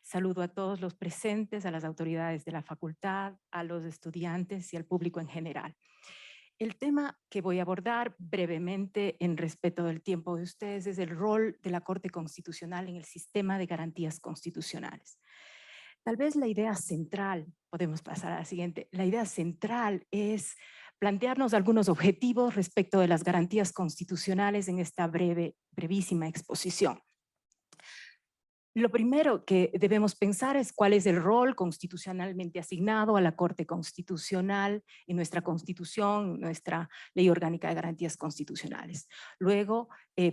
Saludo a todos los presentes, a las autoridades de la facultad, a los estudiantes y al público en general. El tema que voy a abordar brevemente en respeto del tiempo de ustedes es el rol de la Corte Constitucional en el sistema de garantías constitucionales. Tal vez la idea central, podemos pasar a la siguiente, la idea central es plantearnos algunos objetivos respecto de las garantías constitucionales en esta brevísima exposición. Lo primero que debemos pensar es cuál es el rol constitucionalmente asignado a la Corte Constitucional en nuestra Constitución, nuestra Ley Orgánica de Garantías Constitucionales. Luego,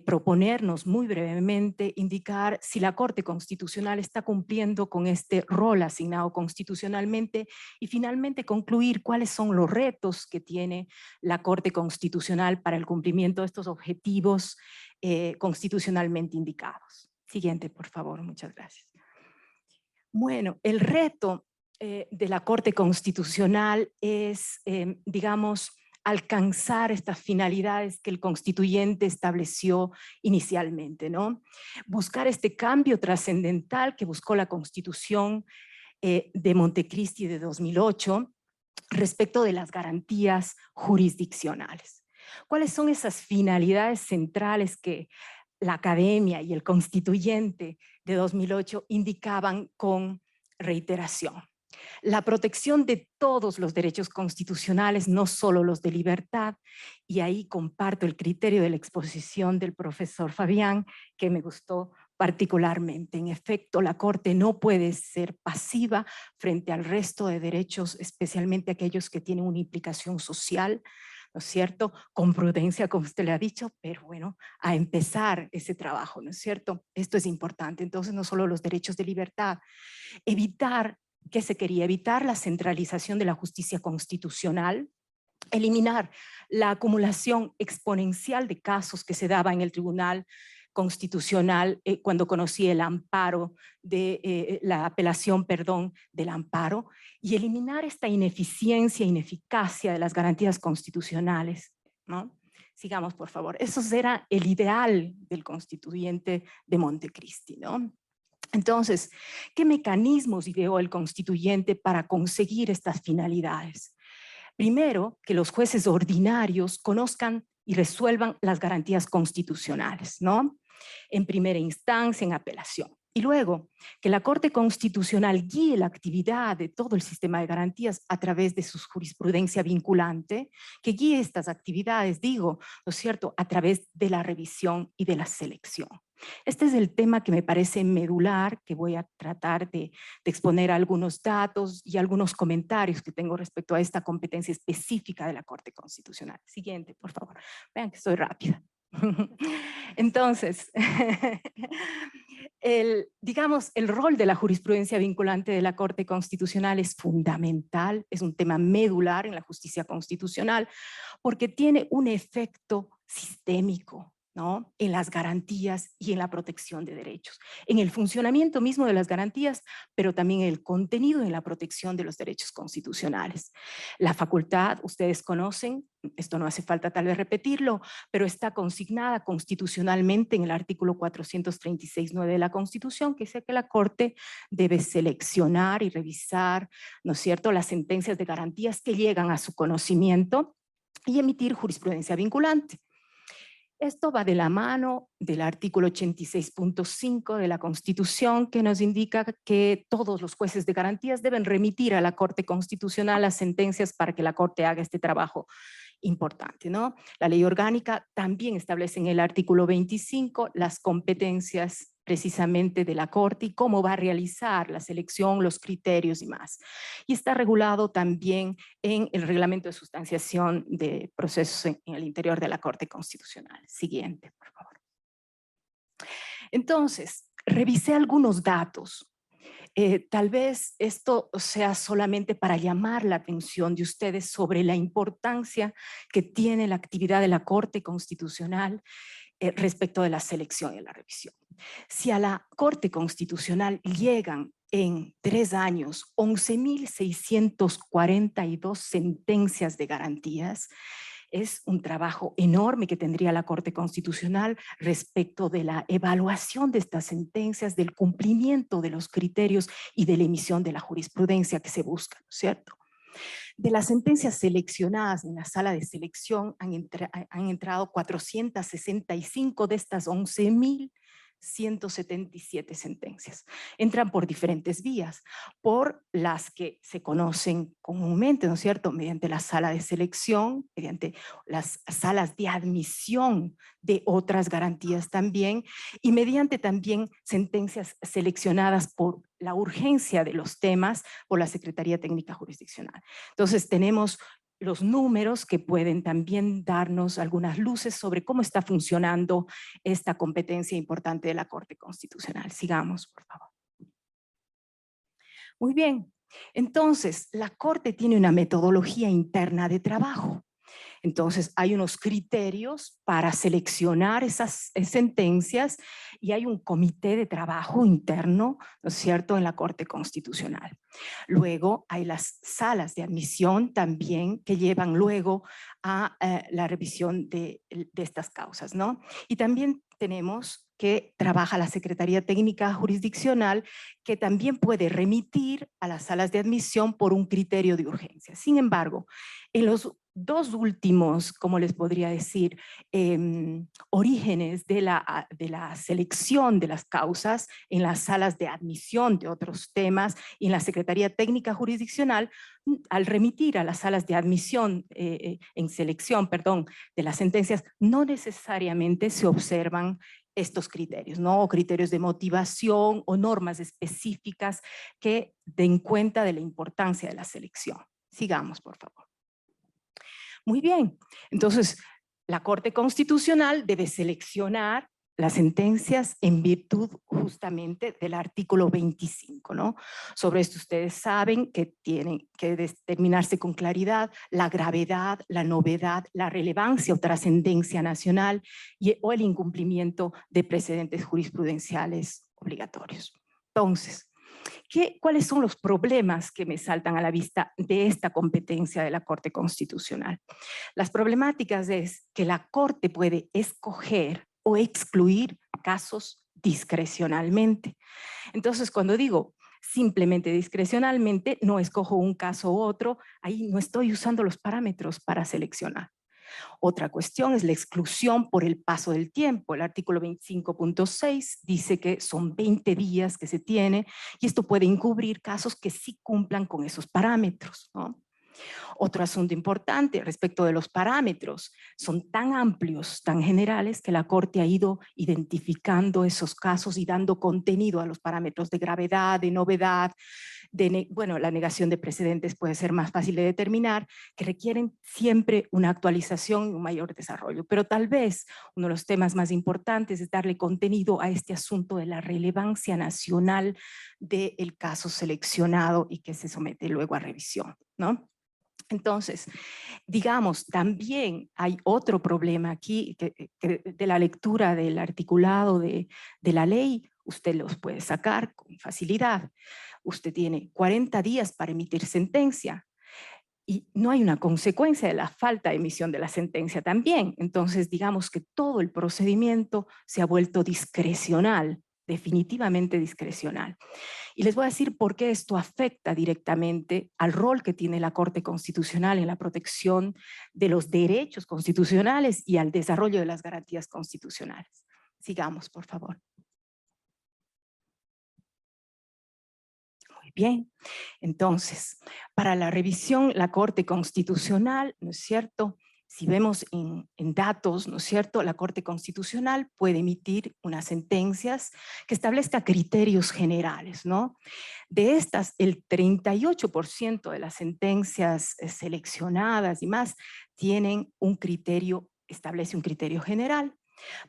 proponernos muy brevemente, indicar si la Corte Constitucional está cumpliendo con este rol asignado constitucionalmente y finalmente concluir cuáles son los retos que tiene la Corte Constitucional para el cumplimiento de estos objetivos constitucionalmente indicados. Siguiente, por favor, muchas gracias. Bueno, el reto de la Corte Constitucional es, digamos, alcanzar estas finalidades que el constituyente estableció inicialmente, ¿no? Buscar este cambio trascendental que buscó la Constitución de Montecristi de 2008 respecto de las garantías jurisdiccionales. ¿Cuáles son esas finalidades centrales que la academia y el constituyente de 2008 indicaban con reiteración? La protección de todos los derechos constitucionales, no solo los de libertad, y ahí comparto el criterio de la exposición del profesor Fabián, que me gustó particularmente. En efecto, la Corte no puede ser pasiva frente al resto de derechos, especialmente aquellos que tienen una implicación social, ¿no es cierto? Con prudencia, como usted le ha dicho, pero bueno, a empezar ese trabajo, ¿no es cierto? Esto es importante. Entonces, no solo los derechos de libertad, evitar, ¿qué se quería? Evitar la centralización de la justicia constitucional, eliminar la acumulación exponencial de casos que se daba en el Tribunal Constitucional cuando conocí el amparo de la apelación, perdón, del amparo, y eliminar esta ineficiencia, ineficacia de las garantías constitucionales, ¿no? Sigamos, por favor. Eso era el ideal del constituyente de Montecristi, ¿no? Entonces, ¿qué mecanismos ideó el constituyente para conseguir estas finalidades? Primero, que los jueces ordinarios conozcan y resuelvan las garantías constitucionales, ¿no? En primera instancia, en apelación. Y luego, que la Corte Constitucional guíe la actividad de todo el sistema de garantías a través de su jurisprudencia vinculante, que guíe estas actividades, digo, ¿no es cierto?, a través de la revisión y de la selección. Este es el tema que me parece medular, que voy a tratar de exponer algunos datos y algunos comentarios que tengo respecto a esta competencia específica de la Corte Constitucional. Siguiente, por favor. Vean que estoy rápida. Entonces, digamos, el rol de la jurisprudencia vinculante de la Corte Constitucional es fundamental, es un tema medular en la justicia constitucional, porque tiene un efecto sistémico, ¿no?, en las garantías y en la protección de derechos, en el funcionamiento mismo de las garantías, pero también en el contenido y en la protección de los derechos constitucionales. La facultad, ustedes conocen, esto no hace falta tal vez repetirlo, pero está consignada constitucionalmente en el artículo 436.9 de la Constitución, que dice que la Corte debe seleccionar y revisar, ¿no es cierto?, las sentencias de garantías que llegan a su conocimiento y emitir jurisprudencia vinculante. Esto va de la mano del artículo 86.5 de la Constitución, que nos indica que todos los jueces de garantías deben remitir a la Corte Constitucional las sentencias para que la Corte haga este trabajo importante, ¿no? La ley orgánica también establece en el artículo 25 las competencias precisamente de la Corte y cómo va a realizar la selección, los criterios y más. Y está regulado también en el reglamento de sustanciación de procesos en el interior de la Corte Constitucional. Siguiente, por favor. Entonces, revisé algunos datos. Tal vez esto sea solamente para llamar la atención de ustedes sobre la importancia que tiene la actividad de la Corte Constitucional respecto de la selección y la revisión. Si a la Corte Constitucional llegan en 3 años 11.642 sentencias de garantías, Es un trabajo enorme que tendría la Corte Constitucional respecto de la evaluación de estas sentencias, del cumplimiento de los criterios y de la emisión de la jurisprudencia que se busca, ¿no es cierto? De las sentencias seleccionadas en la sala de selección han entrado 465 de estas 11.177 sentencias. Entran por diferentes vías, por las que se conocen comúnmente, ¿no es cierto?, mediante la sala de selección, mediante las salas de admisión de otras garantías también, y mediante también sentencias seleccionadas por la urgencia de los temas por la Secretaría Técnica Jurisdiccional. Entonces tenemos los números que pueden también darnos algunas luces sobre cómo está funcionando esta competencia importante de la Corte Constitucional. Sigamos, por favor. Muy bien, entonces la Corte tiene una metodología interna de trabajo. Entonces hay unos criterios para seleccionar esas sentencias y hay un comité de trabajo interno, ¿no es cierto?, en la Corte Constitucional. Luego hay las salas de admisión también que llevan luego a la revisión de estas causas, ¿no? Y también tenemos que trabaja la Secretaría Técnica Jurisdiccional, que también puede remitir a las salas de admisión por un criterio de urgencia. Sin embargo, en los dos últimos, como les podría decir, orígenes de la selección de las causas en las salas de admisión de otros temas y en la Secretaría Técnica Jurisdiccional, al remitir a las salas de admisión en selección, perdón, de las sentencias, no necesariamente se observan estos criterios, ¿no? O criterios de motivación o normas específicas que den cuenta de la importancia de la selección. Sigamos, por favor. Muy bien, entonces la Corte Constitucional debe seleccionar las sentencias en virtud justamente del artículo 25, ¿no? Sobre esto ustedes saben que tienen que determinarse con claridad la gravedad, la novedad, la relevancia o trascendencia nacional o el incumplimiento de precedentes jurisprudenciales obligatorios. Entonces, ¿cuáles son los problemas que me saltan a la vista de esta competencia de la Corte Constitucional? Las problemáticas es que la Corte puede escoger o excluir casos discrecionalmente. Entonces, cuando digo simplemente discrecionalmente, no escojo un caso u otro, ahí no estoy usando los parámetros para seleccionar. Otra cuestión es la exclusión por el paso del tiempo. El artículo 25.6 dice que son 20 días que se tiene y esto puede encubrir casos que sí cumplan con esos parámetros, ¿no? Otro asunto importante respecto de los parámetros, son tan amplios, tan generales, que la Corte ha ido identificando esos casos y dando contenido a los parámetros de gravedad, de novedad, bueno, la negación de precedentes puede ser más fácil de determinar, que requieren siempre una actualización y un mayor desarrollo. Pero tal vez uno de los temas más importantes es darle contenido a este asunto de la relevancia nacional del caso seleccionado y que se somete luego a revisión, ¿no? Entonces, digamos, también hay otro problema aquí que de la lectura del articulado de la ley, usted los puede sacar con facilidad. Usted tiene 40 días para emitir sentencia y no hay una consecuencia de la falta de emisión de la sentencia también. Entonces, digamos que todo el procedimiento se ha vuelto discrecional, definitivamente discrecional. Y les voy a decir por qué esto afecta directamente al rol que tiene la Corte Constitucional en la protección de los derechos constitucionales y al desarrollo de las garantías constitucionales. Sigamos, por favor. Muy bien. Entonces, para la revisión, la Corte Constitucional, ¿no es cierto?, si vemos en datos, ¿no es cierto?, la Corte Constitucional puede emitir unas sentencias que establezca criterios generales, ¿no? De estas, el 38% de las sentencias seleccionadas y más tienen un criterio, establece un criterio general.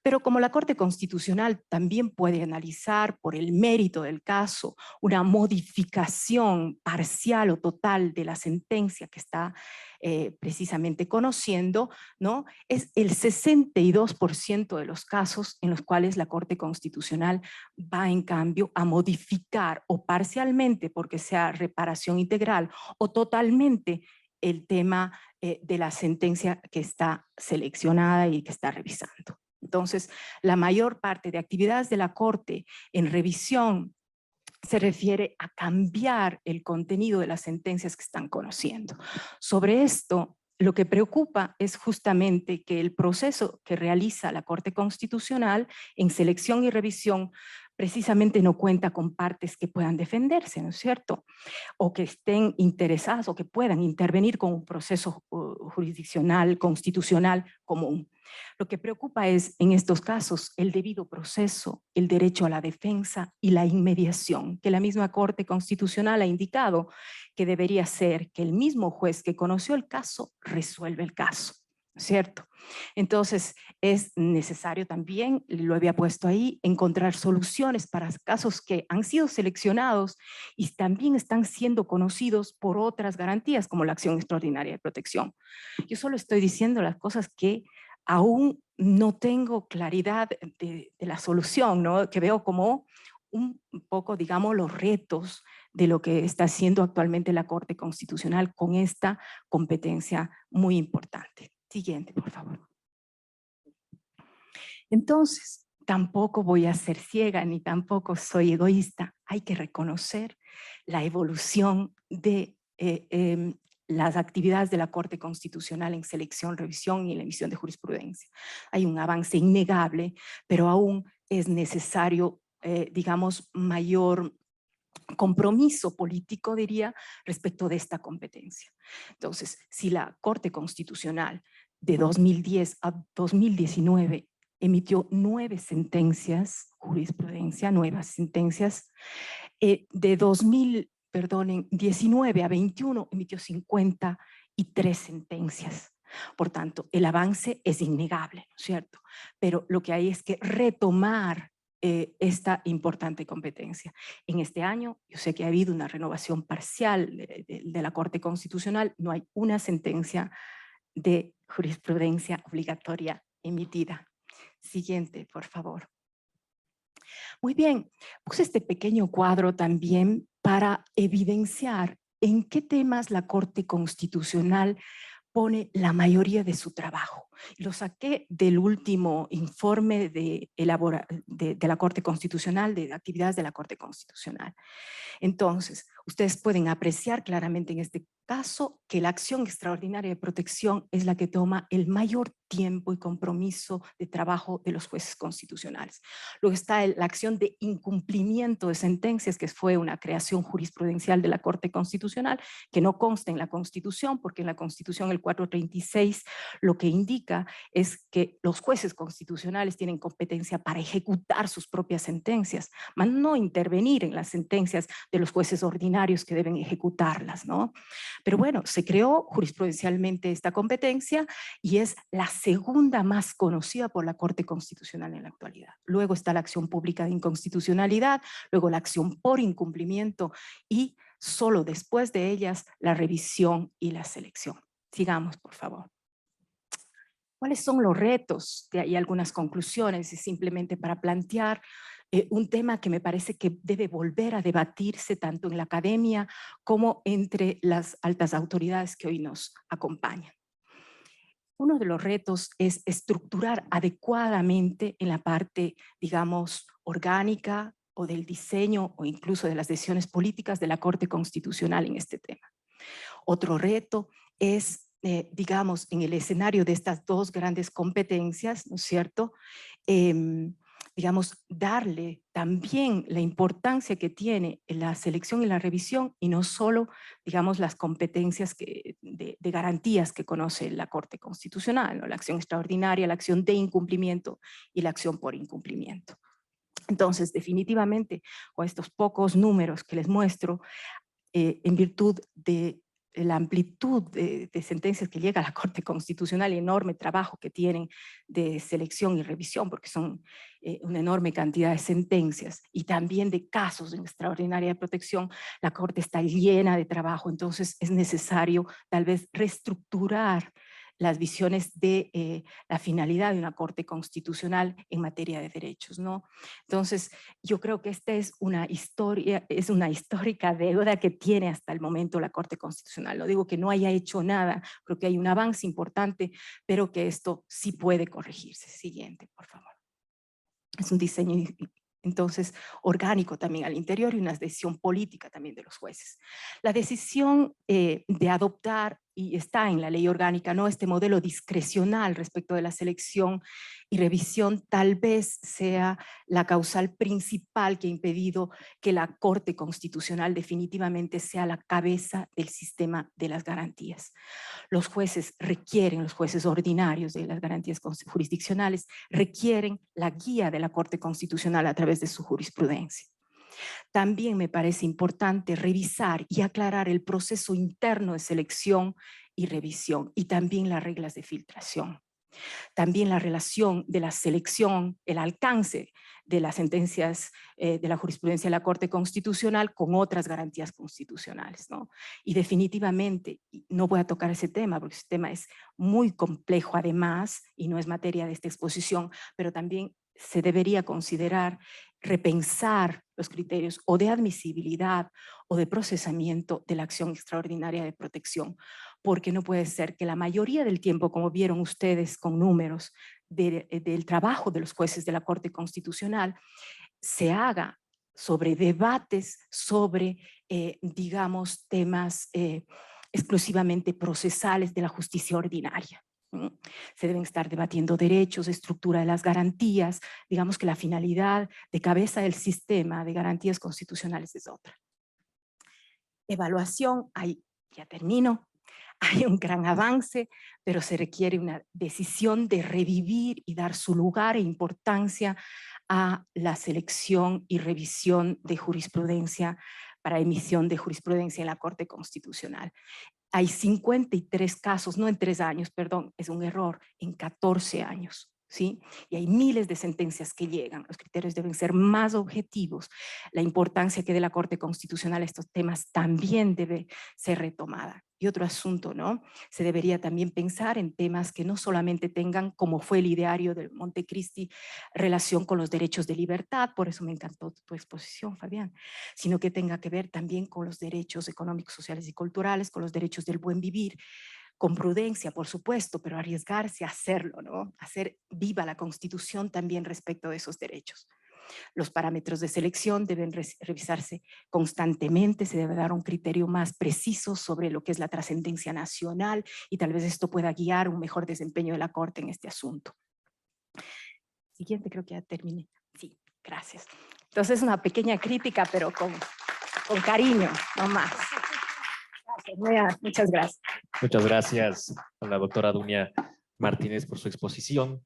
Pero como la Corte Constitucional también puede analizar por el mérito del caso una modificación parcial o total de la sentencia que está precisamente conociendo, ¿no? Es el 62% de los casos en los cuales la Corte Constitucional va en cambio a modificar o parcialmente, porque sea reparación integral, o totalmente el tema de la sentencia que está seleccionada y que está revisando. Entonces, la mayor parte de actividades de la Corte en revisión se refiere a cambiar el contenido de las sentencias que están conociendo. Sobre esto, lo que preocupa es justamente que el proceso que realiza la Corte Constitucional en selección y revisión precisamente no cuenta con partes que puedan defenderse, ¿no es cierto? O que estén interesadas o que puedan intervenir con un proceso jurisdiccional, constitucional común. Lo que preocupa es, en estos casos, el debido proceso, el derecho a la defensa y la inmediación, que la misma Corte Constitucional ha indicado que debería ser que el mismo juez que conoció el caso resuelve el caso, ¿cierto? Entonces, es necesario también, lo había puesto ahí, encontrar soluciones para casos que han sido seleccionados y también están siendo conocidos por otras garantías, como la acción extraordinaria de protección. Yo solo estoy diciendo las cosas que aún no tengo claridad de la solución, ¿no? Que veo como un poco, digamos, los retos de lo que está haciendo actualmente la Corte Constitucional con esta competencia muy importante. Siguiente, por favor. Entonces, tampoco voy a ser ciega ni tampoco soy egoísta. Hay que reconocer la evolución de las actividades de la Corte Constitucional en selección, revisión y la emisión de jurisprudencia. Hay un avance innegable, pero aún es necesario, digamos, mayor compromiso político, diría, respecto de esta competencia. Entonces, si la Corte Constitucional de 2010 a 2019 emitió 9 sentencias, jurisprudencia, nuevas sentencias, de 2019 a 21 emitió 53 sentencias. Por tanto, el avance es innegable, ¿no es cierto? Pero lo que hay es que retomar esta importante competencia. En este año, yo sé que ha habido una renovación parcial de la Corte Constitucional, no hay una sentencia de jurisprudencia obligatoria emitida. Siguiente, por favor. Muy bien, puse este pequeño cuadro también para evidenciar en qué temas la Corte Constitucional pone la mayoría de su trabajo. Lo saqué del último informe de la Corte Constitucional, de actividades de la Corte Constitucional. Entonces, ustedes pueden apreciar claramente en este caso que la acción extraordinaria de protección es la que toma el mayor tiempo y compromiso de trabajo de los jueces constitucionales. Luego está la acción de incumplimiento de sentencias, que fue una creación jurisprudencial de la Corte Constitucional, que no consta en la Constitución, porque en la Constitución el 436 lo que indica es que los jueces constitucionales tienen competencia para ejecutar sus propias sentencias, mas no intervenir en las sentencias de los jueces ordinarios que deben ejecutarlas, ¿no? Pero bueno, se creó jurisprudencialmente esta competencia y es la segunda más conocida por la Corte Constitucional en la actualidad. Luego está la acción pública de inconstitucionalidad, luego la acción por incumplimiento y solo después de ellas la revisión y la selección. Sigamos, por favor. ¿Cuáles son los retos? De ahí algunas conclusiones y simplemente para plantear un tema que me parece que debe volver a debatirse tanto en la academia como entre las altas autoridades que hoy nos acompañan. Uno de los retos es estructurar adecuadamente en la parte, digamos, orgánica o del diseño o incluso de las decisiones políticas de la Corte Constitucional en este tema. Otro reto es, digamos, en el escenario de estas dos grandes competencias, ¿no es cierto?, digamos, darle también la importancia que tiene la selección y la revisión y no solo, digamos, las competencias de garantías que conoce la Corte Constitucional, ¿no? La acción extraordinaria, la acción de incumplimiento y la acción por incumplimiento. Entonces, definitivamente, con estos pocos números que les muestro, en virtud de la amplitud de sentencias que llega a la Corte Constitucional y enorme trabajo que tienen de selección y revisión, porque son una enorme cantidad de sentencias y también de casos de extraordinaria protección, la Corte está llena de trabajo, entonces es necesario tal vez reestructurar las visiones de la finalidad de una Corte Constitucional en materia de derechos, ¿no? Entonces, yo creo que esta es una histórica deuda que tiene hasta el momento la Corte Constitucional. No digo que no haya hecho nada, creo que hay un avance importante, pero que esto sí puede corregirse. Siguiente, por favor. Es un diseño entonces orgánico también al interior y una decisión política también de los jueces. La decisión de adoptar, y está en la ley orgánica, ¿no?, este modelo discrecional respecto de la selección y revisión tal vez sea la causal principal que ha impedido que la Corte Constitucional definitivamente sea la cabeza del sistema de las garantías. Los jueces ordinarios de las garantías jurisdiccionales requieren la guía de la Corte Constitucional a través de su jurisprudencia. También me parece importante revisar y aclarar el proceso interno de selección y revisión y también las reglas de filtración. También la relación de la selección, el alcance de las sentencias de la jurisprudencia de la Corte Constitucional con otras garantías constitucionales, ¿no? Y definitivamente, no voy a tocar ese tema porque ese tema es muy complejo además y no es materia de esta exposición, pero también se debería considerar repensar los criterios o de admisibilidad o de procesamiento de la acción extraordinaria de protección, porque no puede ser que la mayoría del tiempo, como vieron ustedes con números del trabajo de los jueces de la Corte Constitucional, se haga sobre debates, sobre, digamos, temas exclusivamente procesales de la justicia ordinaria. Se deben estar debatiendo derechos, estructura de las garantías, digamos que la finalidad de cabeza del sistema de garantías constitucionales es otra. Evaluación, ahí ya termino. Hay un gran avance, pero se requiere una decisión de revivir y dar su lugar e importancia a la selección y revisión de jurisprudencia para emisión de jurisprudencia en la Corte Constitucional. Hay 53 casos, no en 3 años, perdón, es un error, en 14 años. ¿Sí? Y hay miles de sentencias que llegan. Los criterios deben ser más objetivos. La importancia que dé la Corte Constitucional a estos temas también debe ser retomada. Y otro asunto, ¿no? Se debería también pensar en temas que no solamente tengan, como fue el ideario de Montecristi, relación con los derechos de libertad, por eso me encantó tu exposición, Fabián, sino que tenga que ver también con los derechos económicos, sociales y culturales, con los derechos del buen vivir, con prudencia, por supuesto, pero arriesgarse a hacerlo, ¿no? Hacer viva la Constitución también respecto de esos derechos. Los parámetros de selección deben revisarse constantemente, se debe dar un criterio más preciso sobre lo que es la trascendencia nacional y tal vez esto pueda guiar un mejor desempeño de la Corte en este asunto. Siguiente, creo que ya terminé. Sí, gracias. Entonces, una pequeña crítica, pero con cariño, no más. Muchas gracias. Muchas gracias a la doctora Dunia Martínez por su exposición.